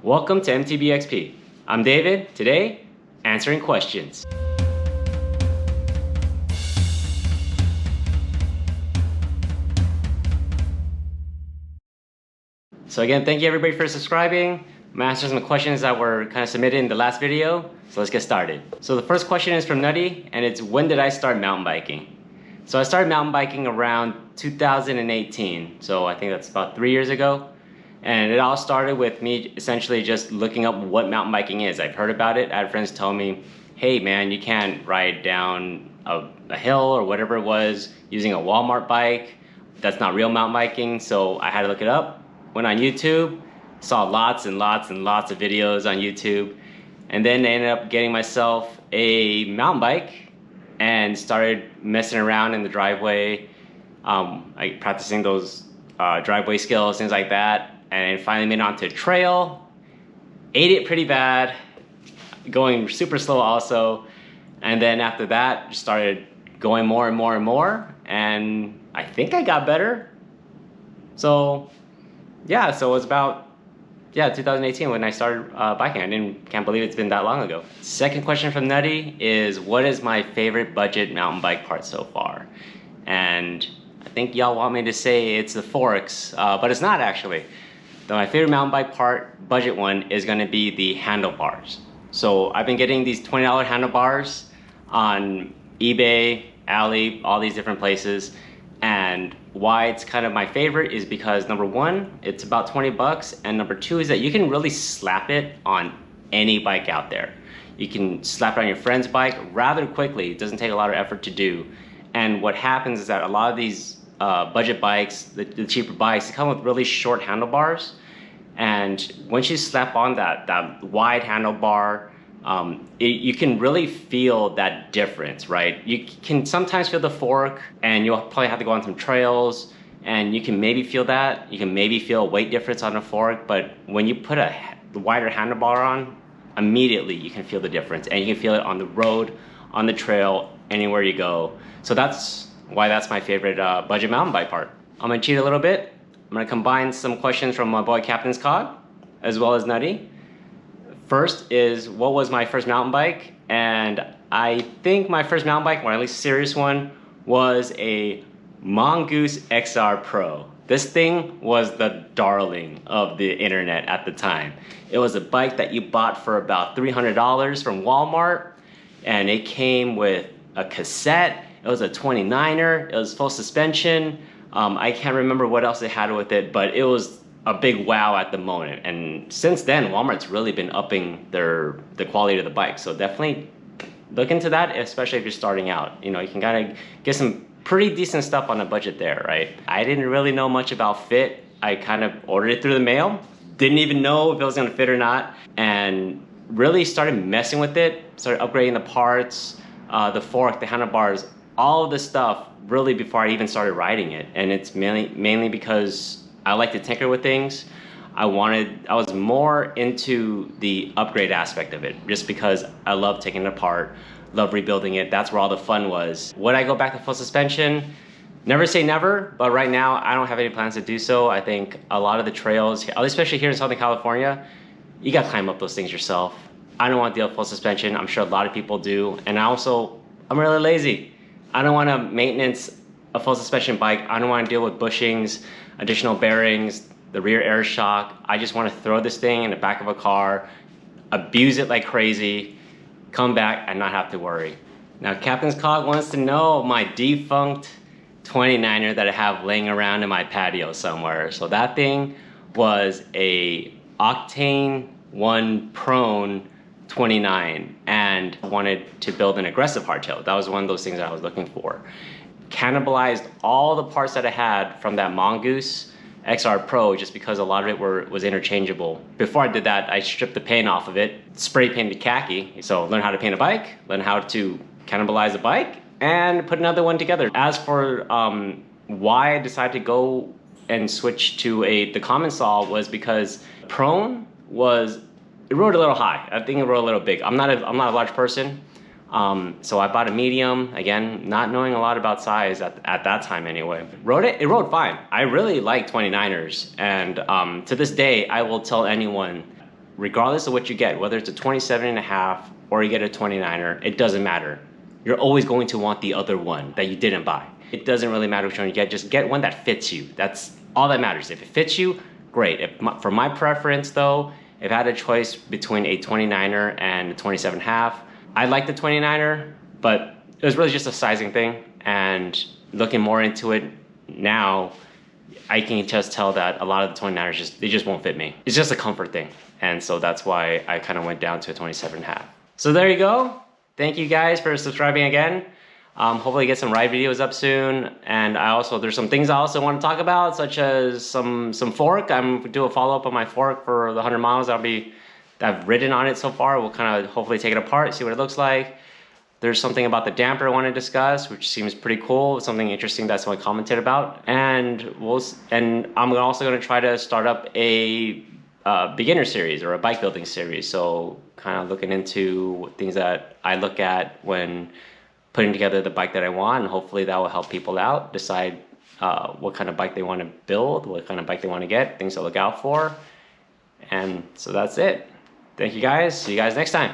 Welcome to MTBXP. I'm David, today, answering questions. So again, thank you everybody for subscribing. I'm gonna answer some questions that were kind of submitted in the last video, so let's get started. So the first question is from Nutty, and it's when did I start mountain biking? So I started mountain biking around 2018, so I think that's about 3 years ago. And it all started with me essentially just looking up what mountain biking is. I've heard about it. I had friends tell me, hey man, you can't ride down a hill or whatever it was using a Walmart bike. That's not real mountain biking. So I had to look it up. Went on YouTube, saw lots and lots and lots of videos on YouTube. And then I ended up getting myself a mountain bike and started messing around in the driveway, like practicing those driveway skills, things like that. And finally made it onto a trail, ate it pretty bad, going super slow also. And then after that, just started going more and more and more. And I think I got better. So yeah, so it was about 2018 when I started biking. Can't believe it's been that long ago. Second question from Nutty is, what is my favorite budget mountain bike part so far? And I think y'all want me to say it's the forks, but it's not actually. My favorite mountain bike part, budget one, is gonna be the handlebars. So I've been getting these $20 handlebars on eBay, Ali, all these different places. And why it's kind of my favorite is because number one, it's about 20 bucks. And number two is that you can really slap it on any bike out there. You can slap it on your friend's bike rather quickly. It doesn't take a lot of effort to do. And what happens is that a lot of these budget bikes, the cheaper bikes, they come with really short handlebars. And once you slap on that wide handlebar, you can really feel that difference, right? You can sometimes feel the fork, and you'll probably have to go on some trails, and you can maybe feel that. You can maybe feel a weight difference on the fork, but when you put a wider handlebar on, immediately you can feel the difference, and you can feel it on the road, on the trail, anywhere you go. So that's why that's my favorite budget mountain bike part. I'm gonna cheat a little bit. I'm gonna combine some questions from my boy Captain's Cog, as well as Nutty. First is, what was my first mountain bike? And I think my first mountain bike, or at least serious one, was a Mongoose XR Pro. This thing was the darling of the internet at the time. It was a bike that you bought for about $300 from Walmart, and it came with a cassette. It was a 29er, it was full suspension. I can't remember what else they had with it, but it was a big wow at the moment. And since then, Walmart's really been upping the quality of the bike. So definitely look into that, especially if you're starting out. You know, you can kind of get some pretty decent stuff on a budget there, right? I didn't really know much about fit. I kind of ordered it through the mail. Didn't even know if it was gonna fit or not. And really started messing with it, started upgrading the parts, the fork, the handlebars, all of this stuff really before I even started riding it. And it's mainly because I like to tinker with things. I was more into the upgrade aspect of it, just because I love taking it apart, love rebuilding it. That's where all the fun was. Would I go back to full suspension? Never say never, but right now I don't have any plans to do so. I think a lot of the trails, especially here in Southern California, you gotta climb up those things yourself. I don't want to deal with full suspension. I'm sure a lot of people do. And I'm really lazy. I don't want to maintenance a full suspension bike. I don't want to deal with bushings, additional bearings, the rear air shock. I just want to throw this thing in the back of a car, abuse it like crazy, come back and not have to worry. Now Captain's Cog wants to know my defunct 29er that I have laying around in my patio somewhere. So that thing was a Octane 1 Prone 29, and wanted to build an aggressive hardtail. That was one of those things that I was looking for. Cannibalized all the parts that I had from that Mongoose XR Pro just because a lot of it was interchangeable. Before I did that, I stripped the paint off of it, spray painted khaki. So learn how to paint a bike, learn how to cannibalize a bike, and put another one together. As for why I decided to go and switch to the common saw was because Prone it rode a little high. I think it rode a little big. I'm not a large person, so I bought a medium. Again, not knowing a lot about size at that time anyway. It rode fine. I really like 29ers, and to this day, I will tell anyone regardless of what you get, whether it's a 27.5 or you get a 29er, it doesn't matter. You're always going to want the other one that you didn't buy. It doesn't really matter which one you get, just get one that fits you. That's all that matters. If it fits you, great. For my preference though, if I had a choice between a 29er and a 27.5, I like the 29er, but it was really just a sizing thing. And looking more into it now, I can just tell that a lot of the 29ers they just won't fit me. It's just a comfort thing. And so that's why I kind of went down to a 27.5. So there you go. Thank you guys for subscribing again. Hopefully get some ride videos up soon. And there's some things I also want to talk about, such as some fork. I'm gonna do a follow-up on my fork for the 100 miles that I've ridden on it so far. We'll kind of hopefully take it apart, see what it looks like. There's something about the damper I want to discuss, which seems pretty cool. Something interesting that someone commented about. And I'm also going to try to start up a beginner series or a bike building series. So kind of looking into things that I look at when putting together the bike that I want. And hopefully that will help people out, decide what kind of bike they want to build, what kind of bike they want to get, things to look out for. And so that's it. Thank you guys. See you guys next time.